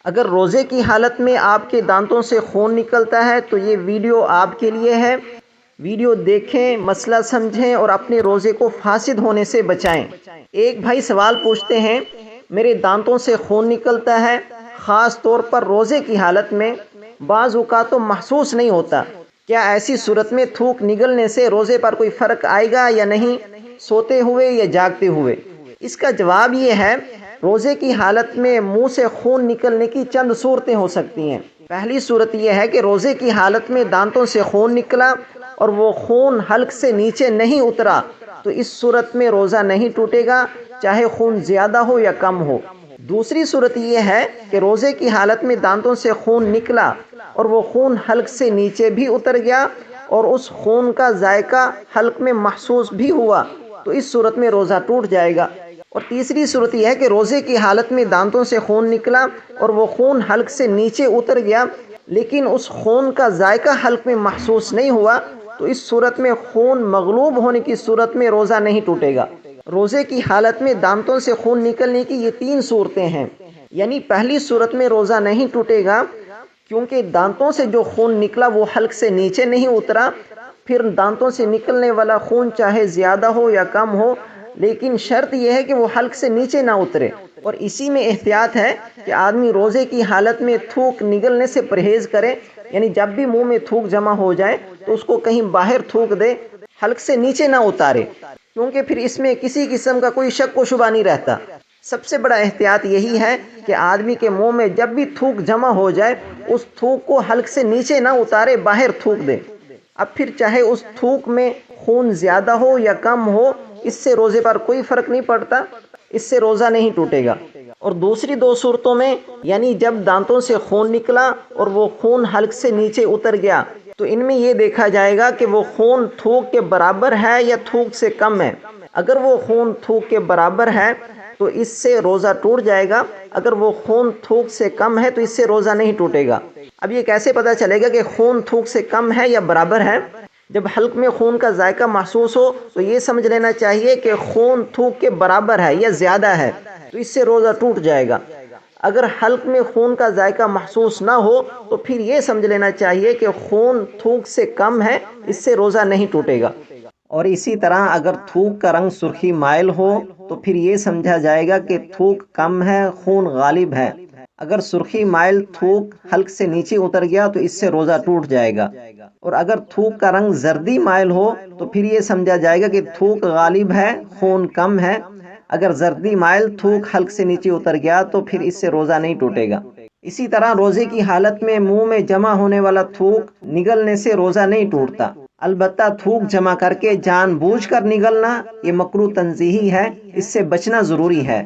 اگر روزے کی حالت میں آپ کے دانتوں سے خون نکلتا ہے تو یہ ویڈیو آپ کے لیے ہے۔ ویڈیو دیکھیں، مسئلہ سمجھیں اور اپنے روزے کو فاسد ہونے سے بچائیں۔ ایک بھائی سوال پوچھتے ہیں، میرے دانتوں سے خون نکلتا ہے، خاص طور پر روزے کی حالت میں، بعض اوقات تو محسوس نہیں ہوتا، کیا ایسی صورت میں تھوک نگلنے سے روزے پر کوئی فرق آئے گا یا نہیں، سوتے ہوئے یا جاگتے ہوئے؟ اس کا جواب یہ ہے، روزے کی حالت میں منہ سے خون نکلنے کی چند صورتیں ہو سکتی ہیں۔ پہلی صورت یہ ہے کہ روزے کی حالت میں دانتوں سے خون نکلا اور وہ خون حلق سے نیچے نہیں اترا، تو اس صورت میں روزہ نہیں ٹوٹے گا، چاہے خون زیادہ ہو یا کم ہو۔ دوسری صورت یہ ہے کہ روزے کی حالت میں دانتوں سے خون نکلا اور وہ خون حلق سے نیچے بھی اتر گیا اور اس خون کا ذائقہ حلق میں محسوس بھی ہوا، تو اس صورت میں روزہ ٹوٹ جائے گا۔ اور تیسری صورت یہ ہے کہ روزے کی حالت میں دانتوں سے خون نکلا اور وہ خون حلق سے نیچے اتر گیا لیکن اس خون کا ذائقہ حلق میں محسوس نہیں ہوا، تو اس صورت میں خون مغلوب ہونے کی صورت میں روزہ نہیں ٹوٹے گا۔ روزے کی حالت میں دانتوں سے خون نکلنے کی یہ تین صورتیں ہیں، یعنی پہلی صورت میں روزہ نہیں ٹوٹے گا کیونکہ دانتوں سے جو خون نکلا وہ حلق سے نیچے نہیں اترا۔ پھر دانتوں سے نکلنے والا خون چاہے زیادہ ہو یا کم ہو، لیکن شرط یہ ہے کہ وہ حلق سے نیچے نہ اترے۔ اور اسی میں احتیاط ہے کہ آدمی روزے کی حالت میں تھوک نگلنے سے پرہیز کرے، یعنی جب بھی منہ میں تھوک جمع ہو جائے تو اس کو کہیں باہر تھوک دے، حلق سے نیچے نہ اتارے، کیونکہ پھر اس میں کسی قسم کا کوئی شک و شبہ نہیں رہتا۔ سب سے بڑا احتیاط یہی ہے کہ آدمی کے منہ میں جب بھی تھوک جمع ہو جائے اس تھوک کو حلق سے نیچے نہ اتارے، باہر تھوک دے۔ اب پھر چاہے اس تھوک میں خون زیادہ ہو یا کم ہو، اس سے روزے پر کوئی فرق نہیں پڑتا، اس سے روزہ نہیں ٹوٹے گا۔ اور دوسری دو صورتوں میں، یعنی جب دانتوں سے خون نکلا اور وہ خون حلق سے نیچے اتر گیا، تو ان میں یہ دیکھا جائے گا کہ وہ خون تھوک کے برابر ہے یا تھوک سے کم ہے۔ اگر وہ خون تھوک کے برابر ہے تو اس سے روزہ ٹوٹ جائے گا، اگر وہ خون تھوک سے کم ہے تو اس سے روزہ نہیں ٹوٹے گا۔ اب یہ کیسے پتہ چلے گا کہ خون تھوک سے کم ہے یا برابر ہے؟ جب حلق میں خون کا ذائقہ محسوس ہو تو یہ سمجھ لینا چاہیے کہ خون تھوک کے برابر ہے یا زیادہ ہے، تو اس سے روزہ ٹوٹ جائے گا۔ اگر حلق میں خون کا ذائقہ محسوس نہ ہو تو پھر یہ سمجھ لینا چاہیے کہ خون تھوک سے کم ہے، اس سے روزہ نہیں ٹوٹے گا۔ اور اسی طرح اگر تھوک کا رنگ سرخی مائل ہو تو پھر یہ سمجھا جائے گا کہ تھوک کم ہے، خون غالب ہے۔ اگر سرخی مائل تھوک حلق سے نیچے اتر گیا تو اس سے روزہ ٹوٹ جائے گا۔ اور اگر تھوک کا رنگ زردی مائل ہو تو پھر یہ سمجھا جائے گا کہ تھوک غالب ہے، خون کم ہے۔ اگر زردی مائل تھوک حلق سے نیچے اتر گیا تو پھر اس سے روزہ نہیں ٹوٹے گا۔ اسی طرح روزے کی حالت میں منہ میں جمع ہونے والا تھوک نگلنے سے روزہ نہیں ٹوٹتا، البتہ تھوک جمع کر کے جان بوجھ کر نگلنا یہ مکروہ تنزیہی ہے، اس سے بچنا ضروری ہے۔